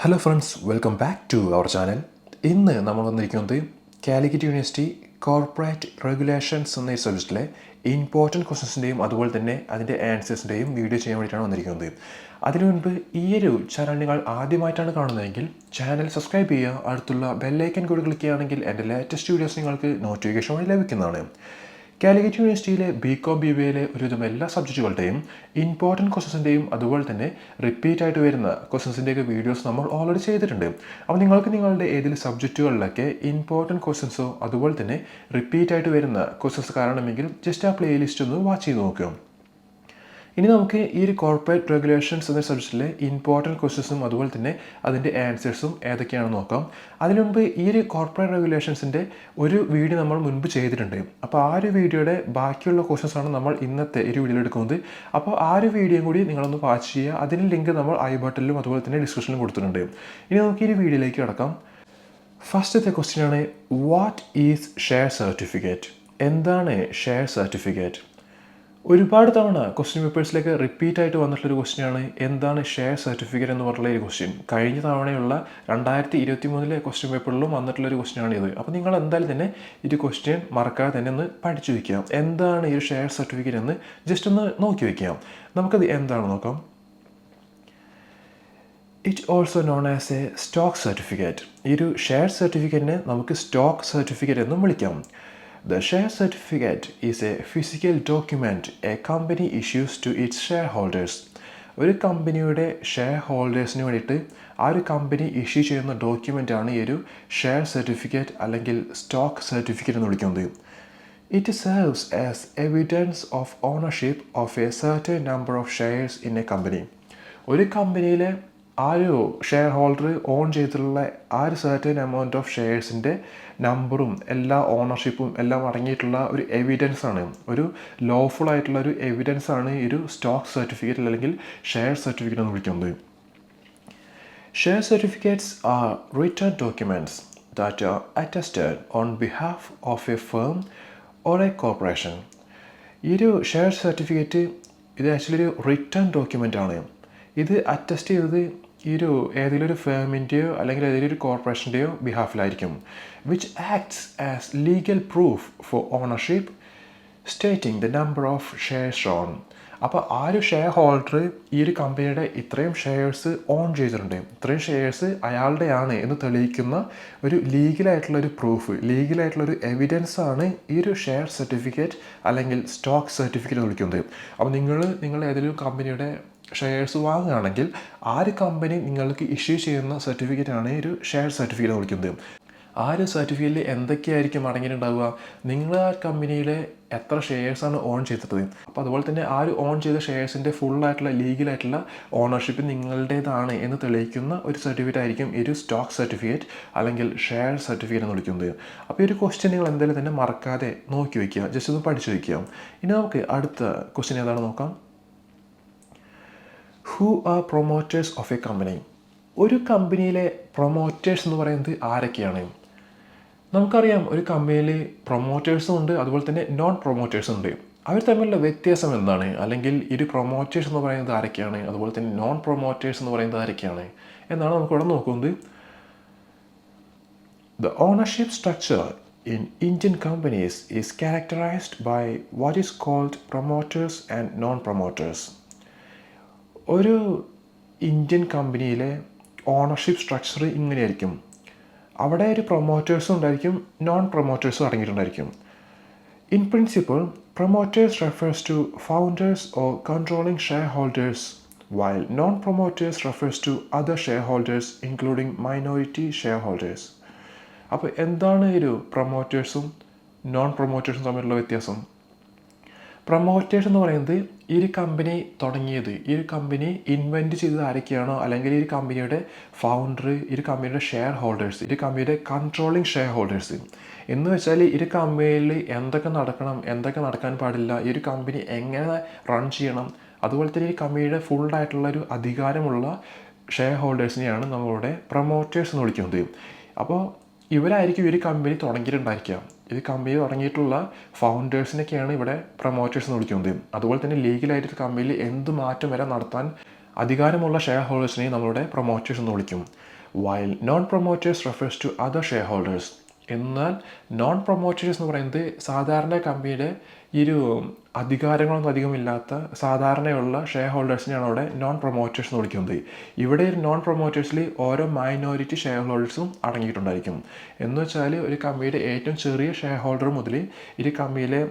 Hello friends, welcome back to our channel. ഇന്ന് നമ്മൾ വന്നിരിക്കുന്നത് കാലിക്കറ്റ് യൂണിവേഴ്സിറ്റി കോർപ്പറേറ്റ് റെഗുലേഷൻസ് എന്ന സബ്ജക്റ്റിലെ ഇമ്പോർട്ടൻറ്റ് ക്വസ്റ്റൻസിൻ്റെയും അതുപോലെ തന്നെ അതിൻ്റെ ആൻസേഴ്സിൻ്റെയും വീഡിയോ ചെയ്യാൻ വേണ്ടിയിട്ടാണ് വന്നിരിക്കുന്നത്. അതിനു മുൻപ് ഈ ഒരു ചാനൽ നിങ്ങൾ ആദ്യമായിട്ടാണ് കാണുന്നതെങ്കിൽ ചാനൽ സബ്സ്ക്രൈബ് ചെയ്യുക, അടുത്തുള്ള ബെല്ലൈക്കൻ കൂടി ക്ലിക്ക് ചെയ്യുകയാണെങ്കിൽ എൻ്റെ ലേറ്റസ്റ്റ് വീഡിയോസ് നിങ്ങൾക്ക് നോട്ടിഫിക്കേഷൻ വഴി ലഭിക്കുന്നതാണ്. കാലിക്കറ്റ് യൂണിവേഴ്സിറ്റിയിലെ BCom BBAയിലെ ഒരുവിധം എല്ലാ സബ്ജക്റ്റുകളുടെയും ഇമ്പോർട്ടൻറ്റ് ക്വസ്റ്റൻസിൻ്റെയും അതുപോലെ തന്നെ റിപ്പീറ്റ് ആയിട്ട് വരുന്ന ക്വസ്റ്റൻസിൻ്റെയൊക്കെ വീഡിയോസ് നമ്മൾ ഓൾറെഡി ചെയ്തിട്ടുണ്ട്. അപ്പോൾ നിങ്ങൾക്ക് നിങ്ങളുടെ ഏതെങ്കിലും സബ്ജക്റ്റുകളിലൊക്കെ ഇമ്പോർട്ടൻറ്റ് ക്വസ്റ്റൻസോ അതുപോലെ തന്നെ റിപ്പീറ്റ് ആയിട്ട് വരുന്ന ക്വസ്റ്റൻസ് കാണണമെങ്കിൽ ജസ്റ്റ് ആ പ്ലേലിസ്റ്റ് ഒന്ന് വാച്ച് ചെയ്ത് നോക്കുക. ഇനി നമുക്ക് ഈ ഒരു കോർപ്പറേറ്റ് റെഗുലേഷൻസ് എന്ന സബ്ജക്റ്റിലെ ഇമ്പോർട്ടൻറ്റ് ക്വസ്റ്റൻസും അതുപോലെ തന്നെ അതിൻ്റെ ആൻസേഴ്സും ഏതൊക്കെയാണെന്ന് നോക്കാം. അതിനു മുമ്പ് ഈ ഒരു കോർപ്പറേറ്റ് റെഗുലേഷൻസിൻ്റെ ഒരു വീഡിയോ നമ്മൾ മുൻപ് ചെയ്തിട്ടുണ്ട്. അപ്പോൾ ആ ഒരു വീഡിയോയുടെ ബാക്കിയുള്ള ക്വസ്റ്റൻസാണ് നമ്മൾ ഇന്നത്തെ ഒരു വീഡിയോയിൽ എടുക്കുന്നത്. അപ്പോൾ ആ ഒരു വീഡിയോയും കൂടി നിങ്ങളൊന്ന് വാച്ച് ചെയ്യുക. അതിൻ്റെ ലിങ്ക് നമ്മൾ ഐ ബട്ടണിലും അതുപോലെ തന്നെ ഡിസ്ക്രിപ്ഷനിലും കൊടുത്തിട്ടുണ്ട്. ഇനി നമുക്ക് ഈ ഒരു വീഡിയോയിലേക്ക് കിടക്കാം. ഫസ്റ്റത്തെ ക്വസ്റ്റ്യൻ ആണ്, വാട്ട് ഈസ് ഷെയർ സർട്ടിഫിക്കറ്റ്? എന്താണ് ഷെയർ സർട്ടിഫിക്കറ്റ്? ഒരുപാട് തവണ ക്വസ്റ്റ്യൻ പേപ്പേഴ്സിലേക്ക് റിപ്പീറ്റ് ആയിട്ട് വന്നിട്ടുള്ളൊരു ക്വസ്റ്റ്യനാണ് എന്താണ് ഷെയർ സർട്ടിഫിക്കറ്റ് എന്ന് പറഞ്ഞുള്ള ഒരു ക്വസ്റ്റ്യൻ. കഴിഞ്ഞ തവണയുള്ള 2023 ക്വസ്റ്റ്യൻ പേപ്പറിലും വന്നിട്ടുള്ളൊരു ക്വസ്റ്റ്യനാണ് ഇത്. അപ്പോൾ നിങ്ങൾ എന്തായാലും തന്നെ ഇത് ക്വസ്റ്റ്യൻ മറക്കാതെ തന്നെ ഒന്ന് പഠിച്ചു വയ്ക്കാം. എന്താണ് ഈ ഷെയർ സർട്ടിഫിക്കറ്റ് എന്ന് ജസ്റ്റ് ഒന്ന് നോക്കി വയ്ക്കാം. നമുക്കത് എന്താണെന്ന് നോക്കാം. It also known as A stock certificate. ഈ ഒരു ഷെയർ സർട്ടിഫിക്കറ്റിനെ നമുക്ക് സ്റ്റോക്ക് സർട്ടിഫിക്കറ്റ് എന്നും വിളിക്കാം. The share certificate is a physical document a company issues to its shareholders. ഒരു കമ്പനിയുടെ ഷെയർ ഹോൾഡേഴ്സിന് വേണ്ടിയിട്ട് ആ ഒരു കമ്പനി ഇഷ്യൂ ചെയ്യുന്ന ഡോക്യുമെൻ്റാണ് ഈ ഒരു ഷെയർ സർട്ടിഫിക്കറ്റ് അല്ലെങ്കിൽ സ്റ്റോക്ക് സർട്ടിഫിക്കറ്റ് എന്ന് വിളിക്കുന്നത്. It serves as evidence of ownership of A certain number of shares in A company. ഒരു കമ്പനിയിലെ ആ ഒരു ഷെയർ ഹോൾഡർ ഓൺ ചെയ്തിട്ടുള്ള ആ ഒരു സർട്ടൻ എമൗണ്ട് ഓഫ് ഷെയർസിൻ്റെ നമ്പറും എല്ലാ ഓണർഷിപ്പും എല്ലാം അടങ്ങിയിട്ടുള്ള ഒരു എവിഡൻസ് ആണ്, ഒരു ലോഫുൾ ആയിട്ടുള്ള ഒരു എവിഡൻസ് ആണ് ഈ ഒരു സ്റ്റോക്ക് സർട്ടിഫിക്കറ്റ് അല്ലെങ്കിൽ ഷെയർ സർട്ടിഫിക്കറ്റ് എന്ന് വിളിക്കുന്നത്. Share certificates R written documents that are attested on behalf of A firm or A corporation. ഈ ഒരു ഷെയർ സർട്ടിഫിക്കറ്റ് ഇത് ആക്ച്വലി ഒരു റിട്ടൺ ഡോക്യുമെൻ്റ് ആണ്. ഇത് അറ്റസ്റ്റ് ചെയ്തത് ഈ ഒരു ഏതെങ്കിലും ഒരു ഫേമിൻ്റെയോ അല്ലെങ്കിൽ ഏതെങ്കിലും ഒരു കോർപ്പറേഷൻ്റെയോ ബിഹാഫിലായിരിക്കും. Which acts as legal proof for ownership stating the number of shares own. അപ്പോൾ ആ ഒരു ഷെയർ ഹോൾഡർ ഈ ഒരു കമ്പനിയുടെ ഇത്രയും ഷെയർസ് ഓൺ ചെയ്തിട്ടുണ്ട്, ഇത്രയും ഷെയർസ് അയാളുടെയാണ് എന്ന് തെളിയിക്കുന്ന ഒരു ലീഗലായിട്ടുള്ളൊരു പ്രൂഫ്, ലീഗലായിട്ടുള്ളൊരു എവിഡൻസ് ആണ് ഈ ഒരു ഷെയർ സർട്ടിഫിക്കറ്റ് അല്ലെങ്കിൽ സ്റ്റോക്ക് സർട്ടിഫിക്കറ്റ് എന്ന് വിളിക്കുന്നത്. അപ്പോൾ നിങ്ങൾ ഏതെങ്കിലും കമ്പനിയുടെ ഷെയർസ് വാങ്ങുകയാണെങ്കിൽ ആ ഒരു കമ്പനി നിങ്ങൾക്ക് ഇഷ്യൂ ചെയ്യുന്ന സർട്ടിഫിക്കറ്റാണ് ഈ ഒരു ഷെയർ സർട്ടിഫിക്കറ്റ് വിളിക്കുന്നത്. ആ ഒരു സർട്ടിഫിക്കറ്റിൽ എന്തൊക്കെയായിരിക്കും അടങ്ങിയിട്ടുണ്ടാവുക? നിങ്ങൾ ആ കമ്പനിയിലെ എത്ര ഷെയർസാണ് ഓൺ ചെയ്തിട്ടത്, അപ്പോൾ അതുപോലെ തന്നെ ആ ഒരു ഓൺ ചെയ്ത ഷെയർസിൻ്റെ ഫുള്ളായിട്ടുള്ള ലീഗലായിട്ടുള്ള ഓണർഷിപ്പ് നിങ്ങളുടേതാണ് എന്ന് തെളിയിക്കുന്ന ഒരു സർട്ടിഫിക്കറ്റ് ആയിരിക്കും ഈ ഒരു സ്റ്റോക്ക് സർട്ടിഫിക്കറ്റ് അല്ലെങ്കിൽ ഷെയർ സർട്ടിഫിക്കറ്റ് എന്ന് വിളിക്കുന്നത്. അപ്പോൾ ഈ ഒരു ക്വസ്റ്റ്യൻ നിങ്ങൾ എന്തായാലും തന്നെ മറക്കാതെ നോക്കി വയ്ക്കുക, ജസ്റ്റ് ഒന്ന് പഠിച്ചു വയ്ക്കുക. ഇനി നമുക്ക് അടുത്ത ക്വസ്റ്റ്യൻ ഏതാണെന്ന് നോക്കാം. Who are promoters of A company? ഒരു കമ്പനിയിലെ പ്രൊമോട്ടേഴ്സ് എന്ന് പറയുന്നത് ആരൊക്കെയാണ്? നമുക്കറിയാം ഒരു കമ്പനിയിൽ പ്രൊമോട്ടേഴ്സും ഉണ്ട് അതുപോലെ തന്നെ നോൺ പ്രൊമോട്ടേഴ്സും ഉണ്ട്. അവർ തമ്മിലുള്ള വ്യത്യാസം എന്താണ്? അല്ലെങ്കിൽ ഒരു പ്രൊമോട്ടേഴ്സ് എന്ന് പറയുന്നത് ആരൊക്കെയാണ്, അതുപോലെ തന്നെ നോൺ പ്രൊമോട്ടേഴ്സ് എന്ന് പറയുന്നത് ആരൊക്കെയാണ് എന്നാണ് നമുക്കിവിടെ നോക്കുന്നത്. The ownership structure in Indian companies is characterized by what is called promoters and non-promoters. ഒരു ഇന്ത്യൻ കമ്പനിയിലെ ഓണർഷിപ്പ് സ്ട്രക്ചർ ഇങ്ങനെയായിരിക്കും. അവിടെ ഒരു പ്രൊമോട്ടേഴ്സും ഉണ്ടായിരിക്കും, നോൺ പ്രൊമോട്ടേഴ്സും അടങ്ങിയിട്ടുണ്ടായിരിക്കും. In principle promoters refers to founders or controlling shareholders while non-promoters refers to other shareholders including minority shareholders. അപ്പോൾ എന്താണ് ഒരു പ്രൊമോട്ടേഴ്സും നോൺ പ്രൊമോട്ടേഴ്സും തമ്മിലുള്ള വ്യത്യാസം? പ്രൊമോട്ടേഴ്സ് എന്ന് പറയുന്നത് ഈ ഒരു കമ്പനി തുടങ്ങിയത്, ഈ ഒരു കമ്പനി ഇൻവെൻറ്റ് ചെയ്തത് ആരൊക്കെയാണോ അല്ലെങ്കിൽ ഈ ഒരു കമ്പനിയുടെ ഫൗണ്ടർ, ഈ ഒരു കമ്പനിയുടെ ഷെയർ ഹോൾഡേഴ്സ്, ഈ ഒരു കമ്പനിയുടെ കൺട്രോളിങ് ഷെയർ ഹോൾഡേഴ്സ് എന്ന് വെച്ചാൽ ഈ ഒരു കമ്പനിയിൽ എന്തൊക്കെ നടക്കണം, എന്തൊക്കെ നടക്കാൻ പാടില്ല, ഈ ഒരു കമ്പനി എങ്ങനെ റൺ ചെയ്യണം, അതുപോലെ തന്നെ ഈ കമ്പനിയുടെ ഫുള്ളായിട്ടുള്ളൊരു അധികാരമുള്ള ഷെയർ ഹോൾഡേഴ്സിനെയാണ് നമ്മളിവിടെ പ്രൊമോട്ടേഴ്സ് എന്ന് വിളിക്കുന്നത്. അപ്പോൾ ഇവരായിരിക്കും ഒരു കമ്പനി തുടങ്ങിയിട്ടുണ്ടായിരിക്കുക. ഇത് കമ്പനി തുടങ്ങിയിട്ടുള്ള ഫൗണ്ടേഴ്സിനൊക്കെയാണ് ഇവിടെ പ്രൊമോട്ടേഴ്സ് എന്ന് വിളിക്കുന്നത്. അതുപോലെ തന്നെ ലീഗലായിട്ട് കമ്പനിയിൽ എന്ത് മാറ്റം വരെ നടത്താൻ അധികാരമുള്ള ഷെയർ ഹോൾഡേഴ്സിനെ നമ്മളുടെ പ്രൊമോട്ടേഴ്സ് എന്ന് വിളിക്കും. While non promoters refers to other shareholders. എന്നാൽ നോൺ പ്രൊമോട്ടേഴ്സ് എന്ന് പറയുന്നത് സാധാരണ കമ്പനിയുടെ അധികാരങ്ങളൊന്നും അധികമില്ലാത്ത സാധാരണയുള്ള ഷെയർ ഹോൾഡേഴ്സിനെയാണ് അവിടെ നോൺ പ്രൊമോട്ടേഴ്സ് എന്ന് വിളിക്കുന്നത്. ഇവിടെ നോൺ പ്രൊമോട്ടേഴ്സിൽ ഓരോ മൈനോറിറ്റി ഷെയർ ഹോൾഡേഴ്സും അടങ്ങിയിട്ടുണ്ടായിരിക്കും. എന്ന് വെച്ചാൽ ഒരു കമ്പനിയുടെ ഏറ്റവും ചെറിയ ഷെയർ ഹോൾഡർ മുതൽ ഈ കമ്പനിയിലെ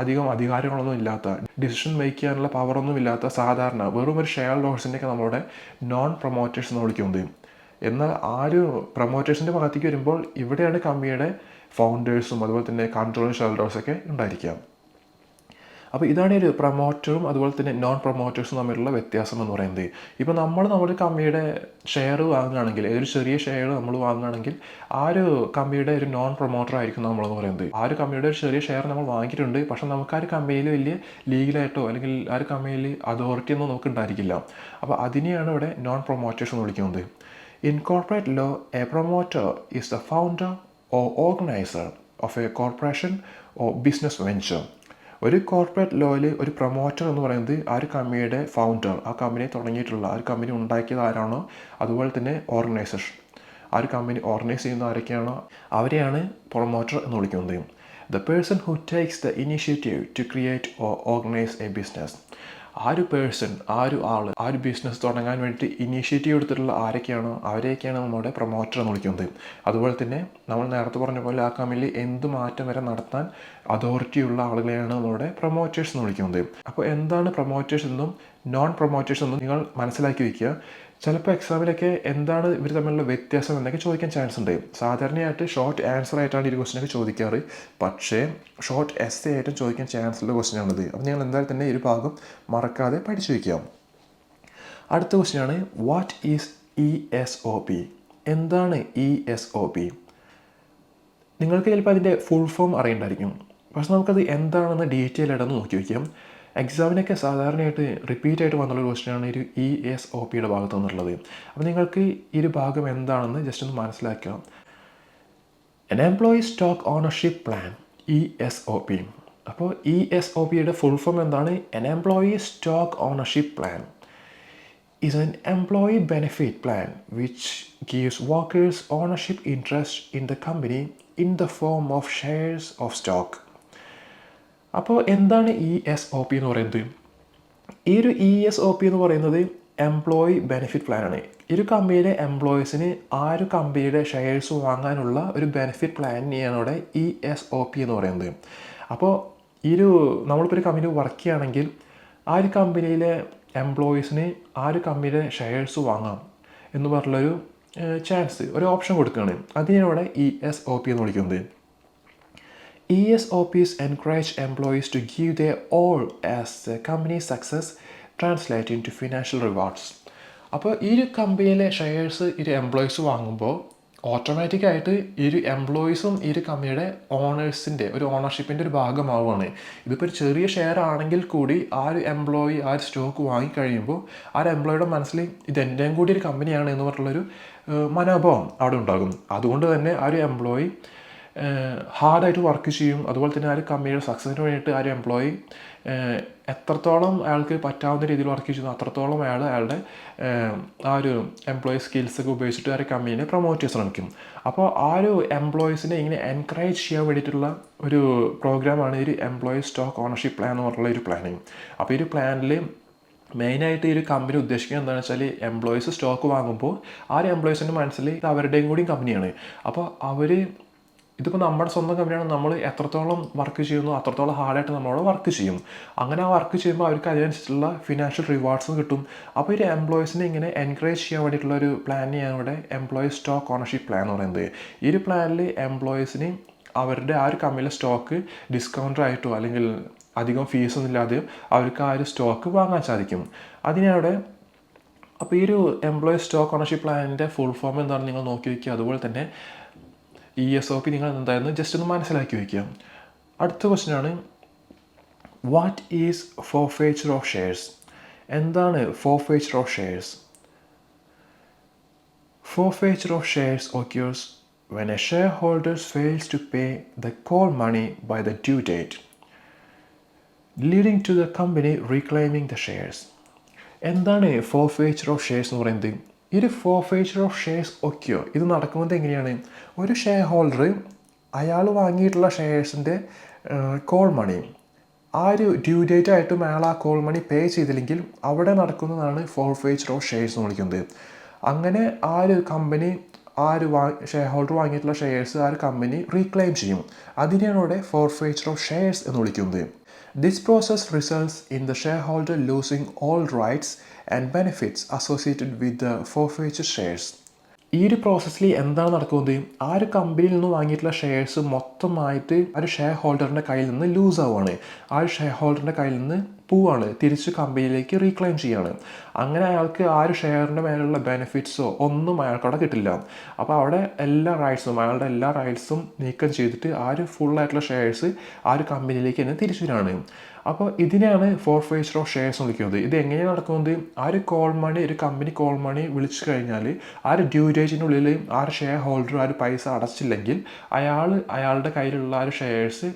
അധികം അധികാരങ്ങളൊന്നും ഇല്ലാത്ത, ഡിസിഷൻ മേക്ക് ചെയ്യാനുള്ള പവറൊന്നും ഇല്ലാത്ത സാധാരണ വെറും ഒരു ഷെയർ ഹോൾഡേഴ്സിൻ്റെയൊക്കെ നമ്മളുടെ നോൺ പ്രൊമോട്ടേഴ്സ് എന്ന് വിളിക്കുന്നത്. എന്നാൽ പ്രൊമോട്ടേഴ്സിൻ്റെ ഭാഗത്തേക്ക് വരുമ്പോൾ ഇവിടെയാണ് കമ്പനിയുടെ ഫൗണ്ടേഴ്സും അതുപോലെ തന്നെ കൺട്രോളിംഗ് ഷെയർ ഹോൾഡേഴ്സൊക്കെ ഉണ്ടായിരിക്കുക. അപ്പോൾ ഇതാണ് ഒരു പ്രൊമോട്ടറും അതുപോലെ തന്നെ നോൺ പ്രൊമോട്ടേഴ്സും തമ്മിലുള്ള വ്യത്യാസം എന്ന് പറയുന്നത്. ഇപ്പോൾ നമ്മുടെ കമ്പനിയുടെ ഷെയർ വാങ്ങുകയാണെങ്കിൽ, ഏതൊരു ചെറിയ ഷെയർ നമ്മൾ വാങ്ങുകയാണെങ്കിൽ ആ ഒരു കമ്പനിയുടെ ഒരു നോൺ പ്രൊമോട്ടർ ആയിരിക്കും നമ്മളെന്ന് പറയുന്നത്. ആ ഒരു കമ്പനിയുടെ ഒരു ചെറിയ ഷെയർ നമ്മൾ വാങ്ങിയിട്ടുണ്ട്, പക്ഷേ നമുക്ക് ആ ഒരു കമ്പനിയിൽ വലിയ ലീഗലായിട്ടോ അല്ലെങ്കിൽ ആ ഒരു കമ്പനിയിൽ അതോറിറ്റി ഒന്നും നമുക്ക് ഉണ്ടായിരിക്കില്ല. അപ്പോൾ അതിനെയാണ് ഇവിടെ നോൺ പ്രൊമോട്ടേഴ്സ് എന്ന് വിളിക്കുന്നത്. In corporate law, a promoter is the founder or organiser of a corporation or business venture. ഒരു കോർപ്പറേറ്റ് ലോയിൽ ഒരു പ്രൊമോട്ടർ എന്ന് പറയുന്നത് ആ ഒരു കമ്പനിയുടെ ഫൗണ്ടർ, ആ കമ്പനിയെ തുടങ്ങിയിട്ടുള്ള, ആ ഒരു കമ്പനി ഉണ്ടാക്കിയത് ആരാണോ, അതുപോലെ തന്നെ ഓർഗനൈസേഷൻ, ആ ഒരു കമ്പനി ഓർഗനൈസ് ചെയ്യുന്ന ആരൊക്കെയാണോ അവരെയാണ് പ്രൊമോട്ടർ എന്ന് വിളിക്കുന്നത്. The person who takes the initiative to create or organise a business. ആ ഒരു പേഴ്സൺ, ആ ഒരു ആൾ, ആ ഒരു ബിസിനസ് തുടങ്ങാൻ വേണ്ടിയിട്ട് ഇനീഷ്യേറ്റീവ് എടുത്തിട്ടുള്ള ആരൊക്കെയാണോ അവരെയൊക്കെയാണ് നമ്മുടെ പ്രൊമോട്ടർ എന്ന് വിളിക്കുന്നത്. അതുപോലെ തന്നെ നമ്മൾ നേരത്തെ പറഞ്ഞ പോലെ ആ കമ്പനിയിൽ എന്ത് മാറ്റം വരെ നടത്താൻ അതോറിറ്റിയുള്ള ആളുകളെയാണ് നമ്മുടെ പ്രൊമോട്ടേഴ്സ് എന്ന് വിളിക്കുന്നത്. അപ്പോൾ എന്താണ് പ്രൊമോട്ടേഴ്സ് എന്നും നോൺ പ്രൊമോട്ടേഴ്സ് എന്നും നിങ്ങൾ മനസ്സിലാക്കി വയ്ക്കുക. ചിലപ്പോൾ എക്സാമിലൊക്കെ എന്താണ് ഇവർ തമ്മിലുള്ള വ്യത്യാസം എന്നൊക്കെ ചോദിക്കാൻ ചാൻസ് ഉണ്ട്. സാധാരണയായിട്ട് ഷോർട്ട് ആൻസർ ആയിട്ടാണ് ഈ ക്വസ്റ്റ്യനൊക്കെ ചോദിക്കാറ്, പക്ഷേ ഷോർട്ട് എസ്സേ ആയിട്ടും ചോദിക്കാൻ ചാൻസ് ഉള്ള ക്വസ്റ്റ്യനാണിത്. അപ്പോൾ നിങ്ങൾ എന്തായാലും തന്നെ ഈ ഒരു ഭാഗം മറക്കാതെ പഠിച്ചു വയ്ക്കാം. അടുത്ത ക്വസ്റ്റ്യനാണ്, വാട്ട് ഈസ് ESOP? എന്താണ് ESOP? നിങ്ങൾക്ക് ചിലപ്പോൾ അതിൻ്റെ ഫുൾ ഫോം അറിയണ്ടായിരിക്കും, പക്ഷെ നമുക്കത് എന്താണെന്ന് ഡീറ്റെയിൽ ആയിട്ടൊന്ന് നോക്കി വയ്ക്കാം. എക്സാമിനൊക്കെ സാധാരണയായിട്ട് റിപ്പീറ്റ് ആയിട്ട് വന്നുള്ള ക്വസ്റ്റ്യനാണ് ഒരു ESOPയുടെ ഭാഗത്തു നിന്നുള്ളത്. അപ്പോൾ നിങ്ങൾക്ക് ഈ ഒരു ഭാഗം എന്താണെന്ന് ജസ്റ്റ് ഒന്ന് മനസ്സിലാക്കാം. N employee stock ownership plan, ESOP. അപ്പോൾ ESOPയുടെ ഫുൾ ഫോം എന്താണ്? N employee stock ownership plan is an employee benefit plan which gives workers ownership interest in the company in the form of shares of stock. അപ്പോൾ എന്താണ് ESOP എന്ന് പറയുന്നത്? ഈ ഒരു ESOP എന്ന് പറയുന്നത് എംപ്ലോയി ബെനിഫിറ്റ് പ്ലാനാണ്. ഈ ഒരു കമ്പനിയിലെ എംപ്ലോയീസിന് ആ ഒരു കമ്പനിയുടെ ഷെയർസ് വാങ്ങാനുള്ള ഒരു ബെനിഫിറ്റ് പ്ലാനിനെയാണ് ഇവിടെ ESOP എന്ന് പറയുന്നത്. അപ്പോൾ നമ്മളിപ്പോൾ ഒരു കമ്പനി വർക്ക് ചെയ്യുകയാണെങ്കിൽ ആ ഒരു കമ്പനിയിലെ എംപ്ലോയീസിന് ആ ഒരു കമ്പനിയുടെ ഷെയർസ് വാങ്ങാം എന്ന് പറഞ്ഞുള്ളൊരു ചാൻസ്, ഒരു ഓപ്ഷൻ കൊടുക്കുകയാണ്. അതിനാണ് ഇവിടെ ESOP എന്ന് വിളിക്കുന്നത്. ESOPs encourage employees to give their all as the company's success translate into financial rewards. അപ്പോൾ ഈ ഒരു കമ്പനിയിലെ ഷെയർസ് ഈ ഒരു എംപ്ലോയീസ് വാങ്ങുമ്പോൾ ഓട്ടോമാറ്റിക്കായിട്ട് ഈ ഒരു എംപ്ലോയീസും ഈ ഒരു കമ്പനിയുടെ ഓണേഴ്സിൻ്റെ ഒരു ഓണർഷിപ്പിൻ്റെ ഒരു ഭാഗമാവുകയാണ്. ഇതിപ്പോൾ ഒരു ചെറിയ ഷെയർ ആണെങ്കിൽ കൂടി ആ ഒരു എംപ്ലോയി ആ ഒരു സ്റ്റോക്ക് വാങ്ങിക്കഴിയുമ്പോൾ ആ ഒരു എംപ്ലോയിയുടെ മനസ്സിൽ ഇതെൻ്റെയും കൂടി ഒരു കമ്പനിയാണ് എന്ന് പറഞ്ഞുള്ളൊരു മനോഭാവം അവിടെ ഉണ്ടാകും. അതുകൊണ്ട് തന്നെ ആ ഒരു എംപ്ലോയി ഹാർഡായിട്ട് വർക്ക് ചെയ്യും. അതുപോലെ തന്നെ ആ ഒരു കമ്പനിയുടെ സക്സസിന് വേണ്ടിയിട്ട് ആ ഒരു എംപ്ലോയി എത്രത്തോളം അയാൾക്ക് പറ്റാവുന്ന രീതിയിൽ വർക്ക് ചെയ്യുന്നു അത്രത്തോളം അയാളുടെ ആ ഒരു എംപ്ലോയി സ്കിൽസൊക്കെ ഉപയോഗിച്ചിട്ട് ആ ഒരു കമ്പനീനെ പ്രൊമോട്ട് ചെയ്യാൻ ശ്രമിക്കും. അപ്പോൾ ആ ഒരു എംപ്ലോയീസിനെ ഇങ്ങനെ എൻകറേജ് ചെയ്യാൻ വേണ്ടിയിട്ടുള്ള ഒരു പ്രോഗ്രാമാണ് ഈ ഒരു എംപ്ലോയി സ്റ്റോക്ക് ഓണർഷിപ്പ് പ്ലാൻ എന്ന് പറഞ്ഞുള്ള ഒരു പ്ലാനിങ്. അപ്പോൾ ഈ ഒരു പ്ലാനിൽ മെയിനായിട്ട് ഈ ഒരു കമ്പനി ഉദ്ദേശിക്കുന്നത് എന്താണെന്ന് വെച്ചാൽ എംപ്ലോയീസ് സ്റ്റോക്ക് വാങ്ങുമ്പോൾ ആ ഒരു എംപ്ലോയീസിൻ്റെ മനസ്സിൽ ഇത് അവരുടെയും കൂടി കമ്പനിയാണ്. അപ്പോൾ ഇതിപ്പോൾ നമ്മുടെ സ്വന്തം കമ്പനിയാണ്, നമ്മൾ എത്രത്തോളം വർക്ക് ചെയ്യുന്നു അത്രത്തോളം ഹാർഡായിട്ട് നമ്മളോട് വർക്ക് ചെയ്യും. അങ്ങനെ ആ വർക്ക് ചെയ്യുമ്പോൾ അവർക്ക് അതിനനുസരിച്ചുള്ള ഫിനാൻഷ്യൽ റിവാർഡ്സും കിട്ടും. അപ്പോൾ ഈ എംപ്ലോയീസിനെ ഇങ്ങനെ എൻകറേജ് ചെയ്യാൻ വേണ്ടിയിട്ടുള്ള ഒരു പ്ലാനിനെയാണ് ഇവിടെ എംപ്ലോയി സ്റ്റോക്ക് ഓണർഷിപ്പ് പ്ലാൻ എന്ന് പറയുന്നത്. ഈ ഒരു പ്ലാനിൽ എംപ്ലോയീസിന് അവരുടെ ആ ഒരു കമ്പനിയിലെ സ്റ്റോക്ക് ഡിസ്കൗണ്ടായിട്ടോ അല്ലെങ്കിൽ അധികം ഫീസൊന്നും ഇല്ലാതെ അവർക്ക് ആ ഒരു സ്റ്റോക്ക് വാങ്ങാൻ സാധിക്കും. അതിനവിടെ അപ്പോൾ ഈ ഒരു എംപ്ലോയി സ്റ്റോക്ക് ഓണർഷിപ്പ് പ്ലാനിൻ്റെ ഫുൾ ഫോം എന്താണെന്ന് നിങ്ങൾ നോക്കി വയ്ക്കുക. അതുപോലെ തന്നെ ESOP നിങ്ങൾ എന്തായിരുന്നു ജസ്റ്റ് ഒന്ന് മനസ്സിലാക്കി വയ്ക്കുക. അടുത്ത ക്വസ്റ്റ്യനാണ്, what is forfeiture of shares? എന്താണ് forfeiture of shares? Forfeiture of shares occurs when a shareholder fails to pay the call money by the due date, leading to the company reclaiming the shares. എന്താണ് forfeiture of shares എന്ന് പറയുന്നത്? ഈ ഒരു ഫോർഫെയ്ച്ചർ of shares ഒക്കെയോ ഇത് നടക്കുന്നത് എങ്ങനെയാണ്? ഒരു ഷെയർ ഹോൾഡർ അയാൾ വാങ്ങിയിട്ടുള്ള ഷെയർസിൻ്റെ കോൾ മണി ആ ഒരു ഡ്യൂ ഡേറ്റ് ആയിട്ടും അയാൾ ആ കോൾ മണി പേ ചെയ്തില്ലെങ്കിൽ അവിടെ നടക്കുന്നതാണ് ഫോർഫെയ്ച്ചർ ഓഫ് ഷെയർസ് എന്ന് വിളിക്കുന്നത്. അങ്ങനെ ആ ഒരു കമ്പനി ആ ഒരു ഷെയർ ഹോൾഡർ വാങ്ങിയിട്ടുള്ള ഷെയർസ് ആ ഒരു കമ്പനി റീക്ലെയിം ചെയ്യും. അതിനെയാണ് ഇവിടെ ഫോർഫെയ്ച്ചർ ഓഫ് ഷെയർസ് എന്ന് വിളിക്കുന്നത്. This process results in the shareholder losing all rights and benefits associated with the forfeiture shares. ഈ ഒരു പ്രോസസ്സിൽ എന്താണ് നടക്കുന്നത്? ആ ഒരു കമ്പനിയിൽ നിന്ന് വാങ്ങിയിട്ടുള്ള ഷെയർസ് മൊത്തമായിട്ട് ആ ഒരു ഷെയർ ഹോൾഡറിൻ്റെ കയ്യിൽ നിന്ന് ലൂസ് ആവുകയാണ്. ആ ഒരു ഷെയർ ഹോൾഡറിൻ്റെ കയ്യിൽ നിന്ന് പോവാണ്, തിരിച്ച് കമ്പനിയിലേക്ക് റീക്ലെയിം ചെയ്യാണ്. അങ്ങനെ അയാൾക്ക് ആ ഒരു ഷെയറിൻ്റെ മേലുള്ള ബെനിഫിറ്റ്സോ ഒന്നും അയാൾക്ക് അവിടെ കിട്ടില്ല. അപ്പോൾ അവിടെ എല്ലാ റൈറ്റ്സും അയാളുടെ എല്ലാ റൈറ്റ്സും നീക്കം ചെയ്തിട്ട് ആ ഒരു ഫുള്ളായിട്ടുള്ള ഷെയർസ് ആ ഒരു കമ്പനിയിലേക്ക് തന്നെ തിരിച്ചു വരികയാണ്. അപ്പോൾ ഇതിനെയാണ് ഫോർഫെയ്ച്ചർ ഓഫ് ഷെയർസ് വിളിക്കുന്നത്. ഇത് എങ്ങനെയാണ് നടക്കുന്നത്? ആ ഒരു കോൾ മണി ഒരു കമ്പനി കോൾ മണി വിളിച്ചു കഴിഞ്ഞാൽ ആ ഒരു ഡ്യൂ ഡേറ്റിനുള്ളിൽ ആ ഒരു ഷെയർ ഹോൾഡർ ആ ഒരു പൈസ അടച്ചില്ലെങ്കിൽ അയാളുടെ കയ്യിലുള്ള ആ ഒരു ഷെയർസ്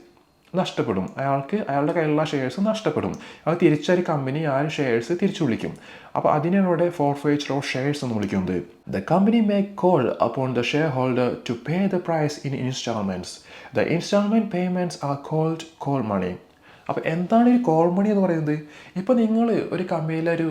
നഷ്ടപ്പെടും. അയാളുടെ കയ്യിലുള്ള ഷെയർസ് നഷ്ടപ്പെടും. അത് തിരിച്ചൊരു കമ്പനി ആ ഒരു ഷെയർസ് തിരിച്ചു വിളിക്കും. അപ്പോൾ അതിനാണ് ഇവിടെ ഫോർഫെയ്ച്ചർ ഓഫ് ഷെയർസ് എന്ന് വിളിക്കുന്നത്. The company may call upon the share holder to pay the price in instalments. The instalment payments are called call money. അപ്പോൾ എന്താണ് ഈ കോൾ മണി എന്ന് പറയുന്നത്? ഇപ്പോൾ നിങ്ങൾ ഒരു കമ്പനിയിലൊരു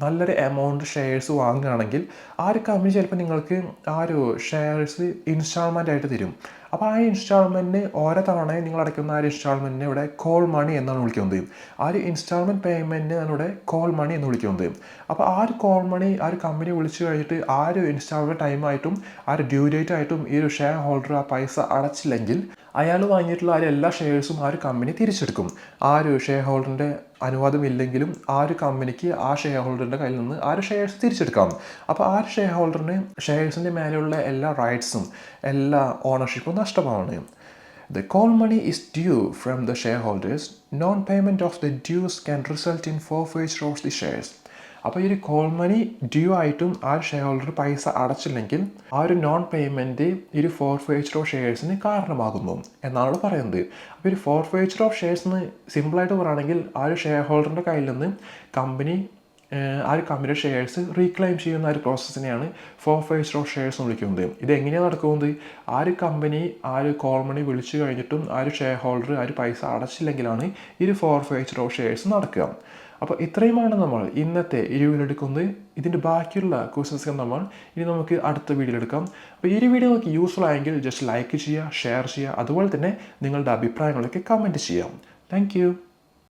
നല്ലൊരു എമൗണ്ട് ഷെയർസ് വാങ്ങുകയാണെങ്കിൽ ആ ഒരു കമ്പനി ചിലപ്പോൾ നിങ്ങൾക്ക് ആ ഒരു ഷെയർസ് ഇൻസ്റ്റാൾമെൻ്റ് ആയിട്ട് തരും. അപ്പോൾ ആ ഇൻസ്റ്റാൾമെൻറ്റിന് ഓരോ തവണയും നിങ്ങൾ അടയ്ക്കുന്ന ആ ഒരു ഇൻസ്റ്റാൾമെൻറ്റിനെ ഇവിടെ കോൾ മണി എന്നാണ് വിളിക്കുന്നത്. ആ ഒരു ഇൻസ്റ്റാൾമെൻറ്റ് പേയ്മെൻറ്റിനാണ് ഇവിടെ കോൾ മണി എന്ന് വിളിക്കുന്നത്. അപ്പോൾ ആ ഒരു കോൾ മണി ആ ഒരു കമ്പനി വിളിച്ചു കഴിഞ്ഞിട്ട് ആ ഒരു ഇൻസ്റ്റാൾമെൻറ്റ് ടൈമായിട്ടും ആ ഒരു ഡ്യൂ ഡേറ്റ് ആയിട്ടും ഈ ഒരു ഷെയർ ഹോൾഡർ ആ പൈസ അടച്ചില്ലെങ്കിൽ അയാൾ വാങ്ങിയിട്ടുള്ള ആ എല്ലാ ഷെയർസും ആ ഒരു കമ്പനി തിരിച്ചെടുക്കും. ആ ഒരു ഷെയർ ഹോൾഡറിൻ്റെ അനുവാദമില്ലെങ്കിലും ആ ഒരു കമ്പനിക്ക് ആ ഷെയർ ഹോൾഡറിൻ്റെ കയ്യിൽ നിന്ന് ആ ഒരു ഷെയർസ് തിരിച്ചെടുക്കാം. അപ്പോൾ ആ ഒരു ഷെയർ ഹോൾഡറിന് ഷെയർസിൻ്റെ മേലെയുള്ള എല്ലാ റൈറ്റ്സും എല്ലാ ഓണർഷിപ്പും നഷ്ടമാണ്. The call money is due from the shareholders. Non-payment of the dues can result in forfeiture of the shares. അപ്പോൾ ഈ ഒരു കോൾ മണി ഡ്യൂ ആയിട്ടും ആ ഒരു ഷെയർ ഹോൾഡർ പൈസ അടച്ചില്ലെങ്കിൽ ആ ഒരു നോൺ പേയ്മെൻറ്റ് ഈ ഒരു ഫോർഫെയ്ച്ചർ ഓഫ് ഷെയർസിന് കാരണമാകുന്നു എന്നാണ് പറയുന്നത്. അപ്പോൾ ഒരു ഫോർഫെയ്ച്ചർ ഓഫ് ഷെയർസ് എന്ന് സിമ്പിളായിട്ട് പറയുകയാണെങ്കിൽ ആ ഒരു ഷെയർ ഹോൾഡറിൻ്റെ കയ്യിൽ നിന്ന് കമ്പനി ആ ഒരു കമ്പനിയുടെ ഷെയർസ് റീക്ലെയിം ചെയ്യുന്ന ഒരു പ്രോസസ്സിനെയാണ് ഫോർഫെയ്ച്ചർ ഓഫ് ഷെയർസ് എന്ന് വിളിക്കുന്നത്. ഇത് എങ്ങനെയാണ് നടക്കുന്നത്? ആ ഒരു കമ്പനി ആ ഒരു കോൾ മണി വിളിച്ചു കഴിഞ്ഞിട്ടും ആ ഒരു ഷെയർ ഹോൾഡർ ആ ഒരു പൈസ അടച്ചില്ലെങ്കിലാണ് ഈ ഒരു ഫോർഫെയ്ച്ചർ ഓഫ് ഷെയർസ് നടക്കുക. അപ്പോൾ ഇത്രയുമാണ് നമ്മൾ ഇന്നത്തെ ഈ വീഡിയോ എടുക്കുന്നത്. ഇതിൻ്റെ ബാക്കിയുള്ള ക്വസ്റ്റ്യൻസ് നമുക്ക് അടുത്ത വീഡിയോ എടുക്കാം. അപ്പോൾ ഈ ഒരു വീഡിയോ നിങ്ങൾക്ക് യൂസ്ഫുൾ ആയെങ്കിൽ ജസ്റ്റ് ലൈക്ക് ചെയ്യുക, ഷെയർ ചെയ്യുക, അതുപോലെ തന്നെ നിങ്ങളുടെ അഭിപ്രായങ്ങളൊക്കെ കമൻറ്റ് ചെയ്യാം. താങ്ക്